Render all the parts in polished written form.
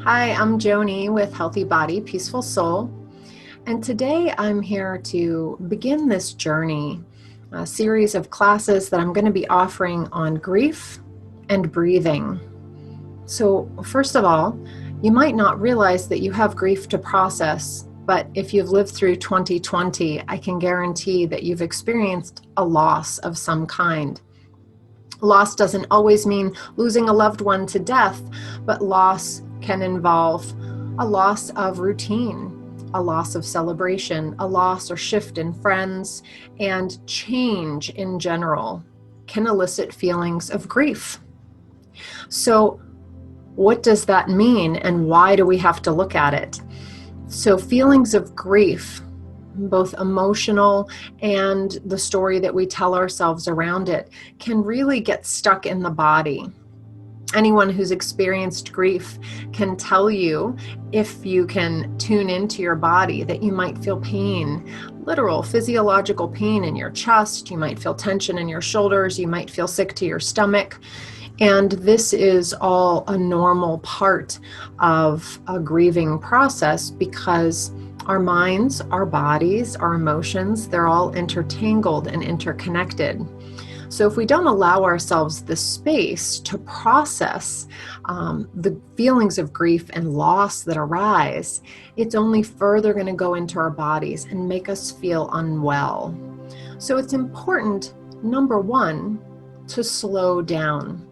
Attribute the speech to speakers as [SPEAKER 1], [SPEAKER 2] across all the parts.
[SPEAKER 1] Hi, I'm Joni with Healthy Body, Peaceful Soul. And today I'm here to begin this journey, a series of classes that I'm going to be offering on grief and breathing. So, first of all, you might not realize that you have grief to process, but if you've lived through 2020, I can guarantee that you've experienced a loss of some kind. Loss doesn't always mean losing a loved one to death, but loss can involve a loss of routine, a loss of celebration, a loss or shift in friends, and change in general can elicit feelings of grief. So, what does that mean, and why do we have to look at it? So, feelings of grief, both emotional and the story that we tell ourselves around it, can really get stuck in the body. Anyone who's experienced grief can tell you, if you can tune into your body, that you might feel pain, literal physiological pain in your chest. You might feel tension in your shoulders. You might feel sick to your stomach. And this is all a normal part of a grieving process because our minds, our bodies, our emotions, they're all intertangled and interconnected. So if we don't allow ourselves the space to process the feelings of grief and loss that arise, it's only further going to go into our bodies and make us feel unwell. So it's important, number one, to slow down,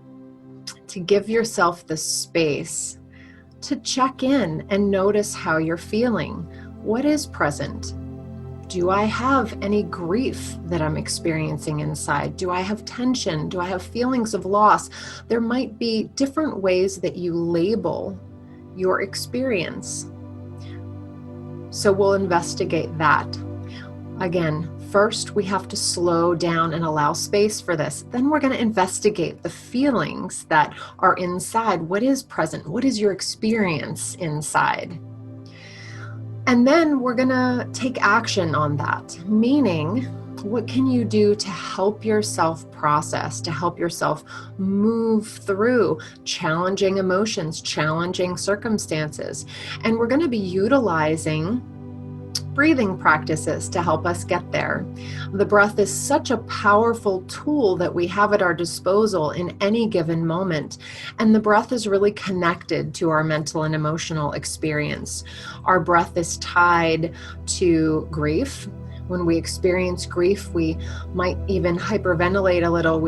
[SPEAKER 1] to give yourself the space to check in and notice how you're feeling. What is present? Do I have any grief that I'm experiencing inside? Do I have tension? Do I have feelings of loss? There might be different ways that you label your experience. So we'll investigate that. Again, first we have to slow down and allow space for this. Then we're going to investigate the feelings that are inside. What is present? What is your experience inside? And then we're going to take action on that, meaning what can you do to help yourself process, to help yourself move through challenging emotions, challenging circumstances. And we're going to be utilizing breathing practices to help us get there. The breath is such a powerful tool that we have at our disposal in any given moment. And the breath is really connected to our mental and emotional experience. Our breath is tied to grief. When we experience grief, we might even hyperventilate a little.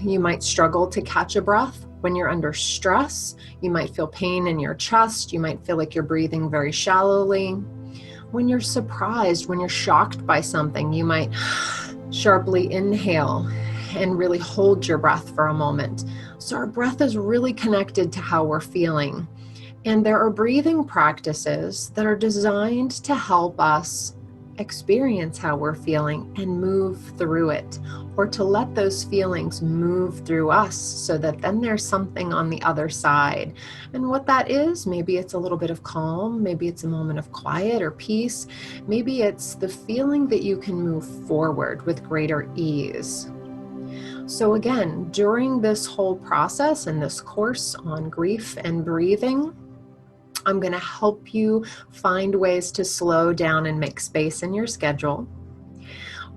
[SPEAKER 1] You might struggle to catch a breath. When you're under stress, you might feel pain in your chest. You might feel like you're breathing very shallowly. When you're surprised, when you're shocked by something, you might sharply inhale and really hold your breath for a moment. So our breath is really connected to how we're feeling. And there are breathing practices that are designed to help us experience how we're feeling and move through it, or to let those feelings move through us so that then there's something on the other side. And what that is, maybe it's a little bit of calm, maybe it's a moment of quiet or peace, maybe it's the feeling that you can move forward with greater ease. So again, during this whole process and this course on grief and breathing, I'm going to help you find ways to slow down and make space in your schedule.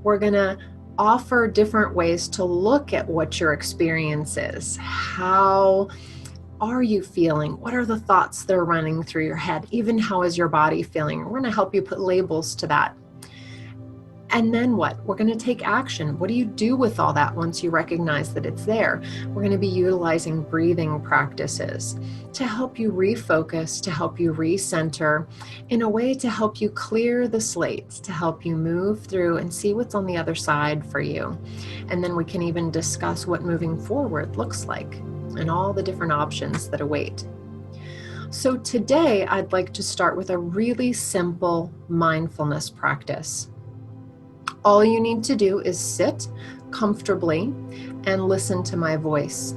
[SPEAKER 1] We're going to offer different ways to look at what your experience is. How are you feeling? What are the thoughts that are running through your head? Even how is your body feeling? We're going to help you put labels to that. And then what? We're going to take action. What do you do with all that once you recognize that it's there? We're going to be utilizing breathing practices to help you refocus, to help you recenter, in a way to help you clear the slate, to help you move through and see what's on the other side for you. And then we can even discuss what moving forward looks like and all the different options that await. So today, I'd like to start with a really simple mindfulness practice. All you need to do is sit comfortably and listen to my voice.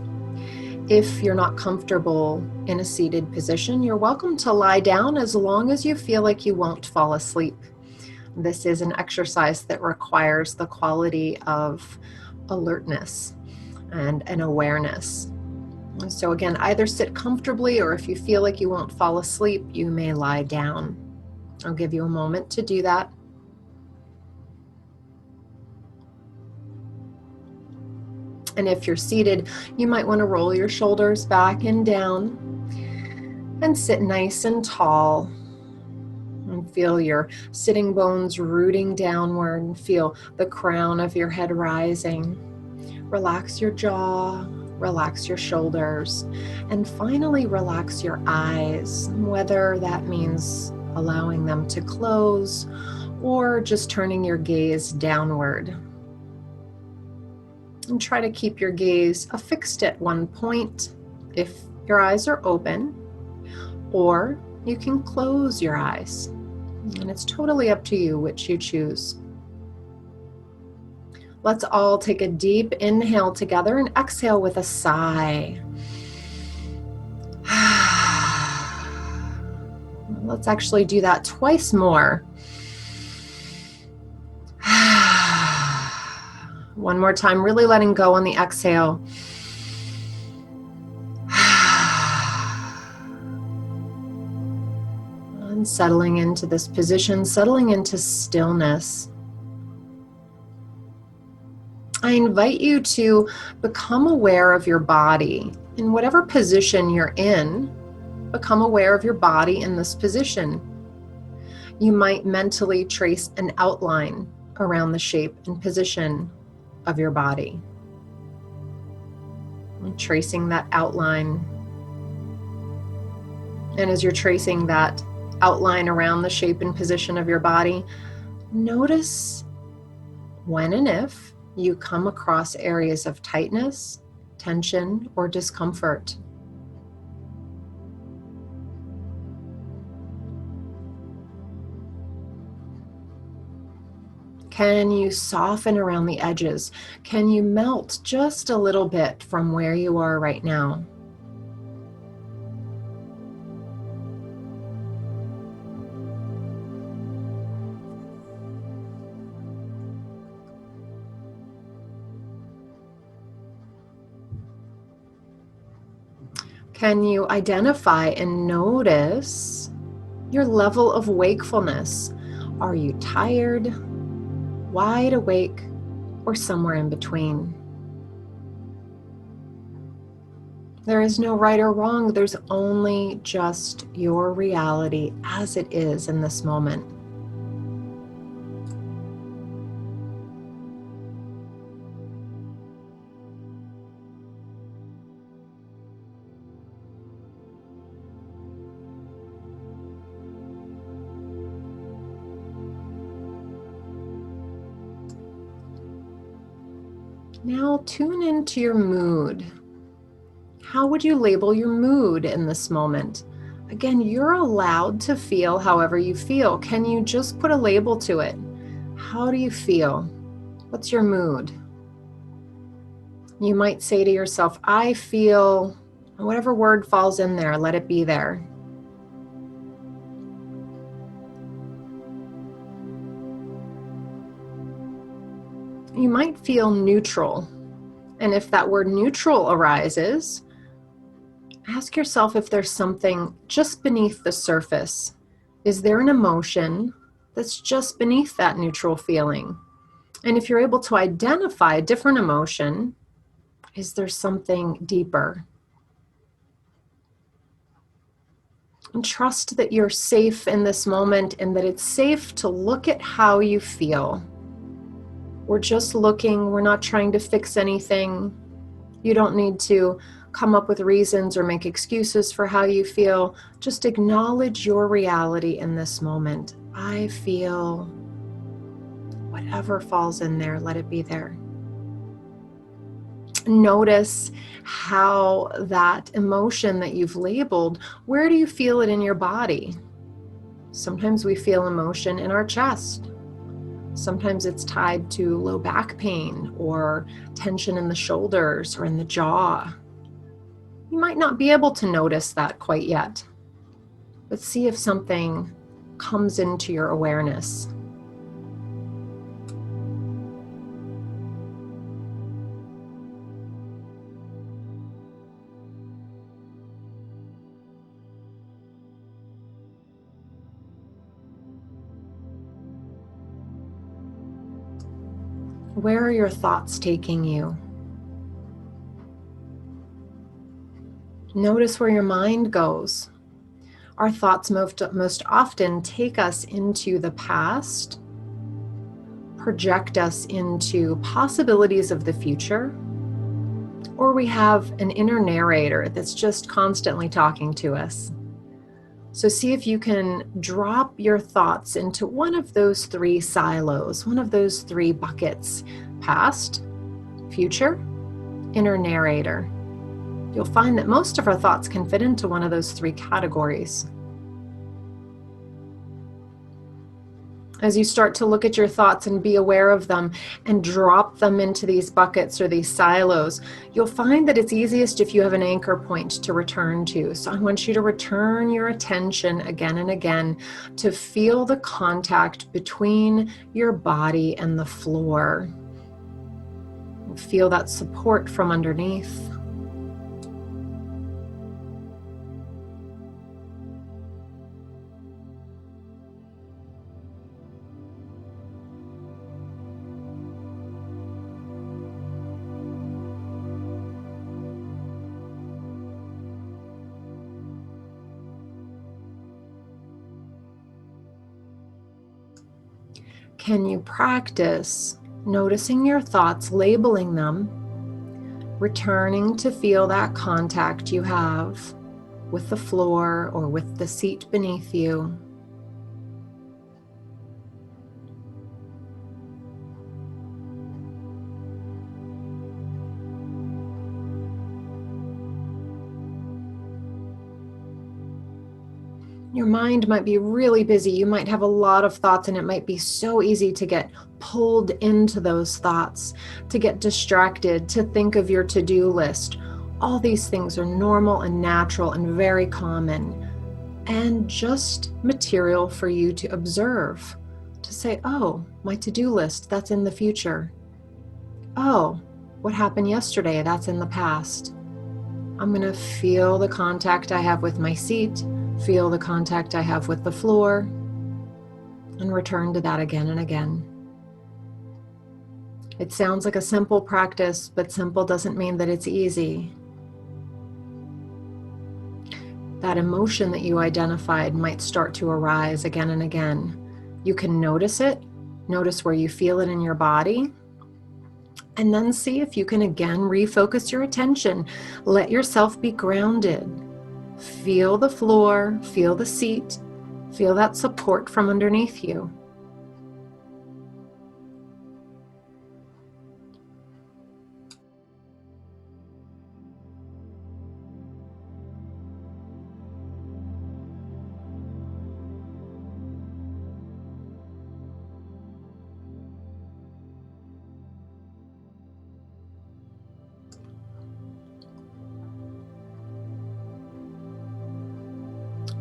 [SPEAKER 1] If you're not comfortable in a seated position, you're welcome to lie down as long as you feel like you won't fall asleep. This is an exercise that requires the quality of alertness and an awareness. And so again, either sit comfortably, or if you feel like you won't fall asleep, you may lie down. I'll give you a moment to do that. And if you're seated, you might want to roll your shoulders back and down and sit nice and tall. And feel your sitting bones rooting downward, and feel the crown of your head rising. Relax your jaw, relax your shoulders, and finally relax your eyes, whether that means allowing them to close or just turning your gaze downward. And try to keep your gaze affixed at one point if your eyes are open, or you can close your eyes. And it's totally up to you which you choose. Let's all take a deep inhale together and exhale with a sigh. Let's actually do that twice more. One more time, really letting go on the exhale. And settling into this position, settling into stillness. I invite you to become aware of your body. In whatever position you're in, become aware of your body in this position. You might mentally trace an outline around the shape and position of your body. And tracing that outline. And as you're tracing that outline around the shape and position of your body, notice when and if you come across areas of tightness, tension, or discomfort. Can you soften around the edges? Can you melt just a little bit from where you are right now? Can you identify and notice your level of wakefulness? Are you tired, wide awake, or somewhere in between? There is no right or wrong. There's only just your reality as it is in this moment. Now tune into your mood. How would you label your mood in this moment? Again, you're allowed to feel however you feel. Can you just put a label to it? How do you feel? What's your mood? You might say to yourself, I feel, whatever word falls in there, let it be there. You might feel neutral. And if that word neutral arises, ask yourself if there's something just beneath the surface. Is there an emotion that's just beneath that neutral feeling? And if you're able to identify a different emotion, is there something deeper? And trust that you're safe in this moment and that it's safe to look at how you feel. We're just looking, we're not trying to fix anything. You don't need to come up with reasons or make excuses for how you feel. Just acknowledge your reality in this moment. I feel whatever falls in there, let it be there. Notice how that emotion that you've labeled, where do you feel it in your body? Sometimes we feel emotion in our chest. Sometimes it's tied to low back pain or tension in the shoulders or in the jaw. You might not be able to notice that quite yet, but see if something comes into your awareness. Where are your thoughts taking you? Notice where your mind goes. Our thoughts most often take us into the past, project us into possibilities of the future, or we have an inner narrator that's just constantly talking to us. So see if you can drop your thoughts into one of those three silos, one of those three buckets: past, future, inner narrator. You'll find that most of our thoughts can fit into one of those three categories. As you start to look at your thoughts and be aware of them and drop them into these buckets or these silos, you'll find that it's easiest if you have an anchor point to return to. So I want you to return your attention again and again to feel the contact between your body and the floor. Feel that support from underneath. Can you practice noticing your thoughts, labeling them, returning to feel that contact you have with the floor or with the seat beneath you? Your mind might be really busy. You might have a lot of thoughts, and it might be so easy to get pulled into those thoughts, to get distracted, to think of your to-do list. All these things are normal and natural and very common, and just material for you to observe, to say, oh, my to-do list, that's in the future. Oh, what happened yesterday, that's in the past. I'm going to feel the contact I have with my seat, feel the contact I have with the floor, and return to that again and again. It sounds like a simple practice, but simple doesn't mean that it's easy. That emotion that you identified might start to arise again and again. You can notice it, notice where you feel it in your body, and then see if you can again refocus your attention. Let yourself be grounded. Feel the floor, feel the seat, feel that support from underneath you.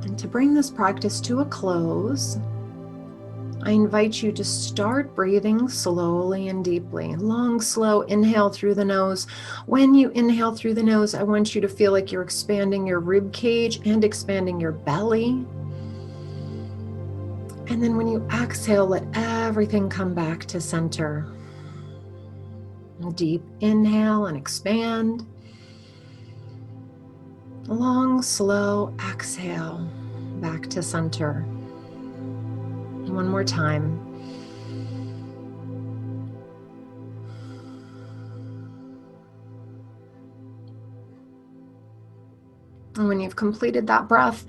[SPEAKER 1] And to bring this practice to a close, I invite you to start breathing slowly and deeply. Long, slow inhale through the nose. When you inhale through the nose, I want you to feel like you're expanding your rib cage and expanding your belly. And then when you exhale, let everything come back to center. A deep inhale and expand. Long, slow exhale back to center. And one more time. And when you've completed that breath,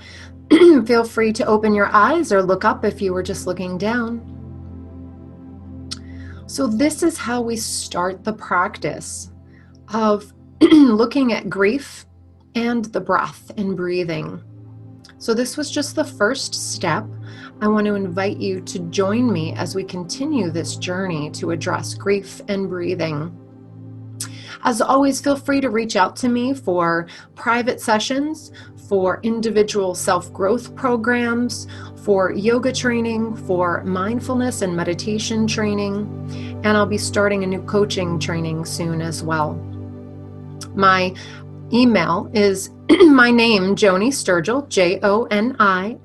[SPEAKER 1] feel free to open your eyes or look up if you were just looking down. So this is how we start the practice of looking at grief and the breath and breathing. So this was just the first step. I want to invite you to join me as we continue this journey to address grief and breathing. As always, feel free to reach out to me for private sessions, for individual self-growth programs, for yoga training, for mindfulness and meditation training, and I'll be starting a new coaching training soon as well. My email is my name, Joni Sturgill, JONISTURGILL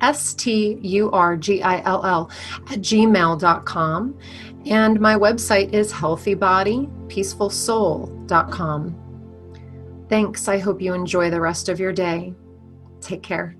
[SPEAKER 1] @gmail.com. And my website is healthybodypeacefulsoul.com. Thanks. I hope you enjoy the rest of your day. Take care.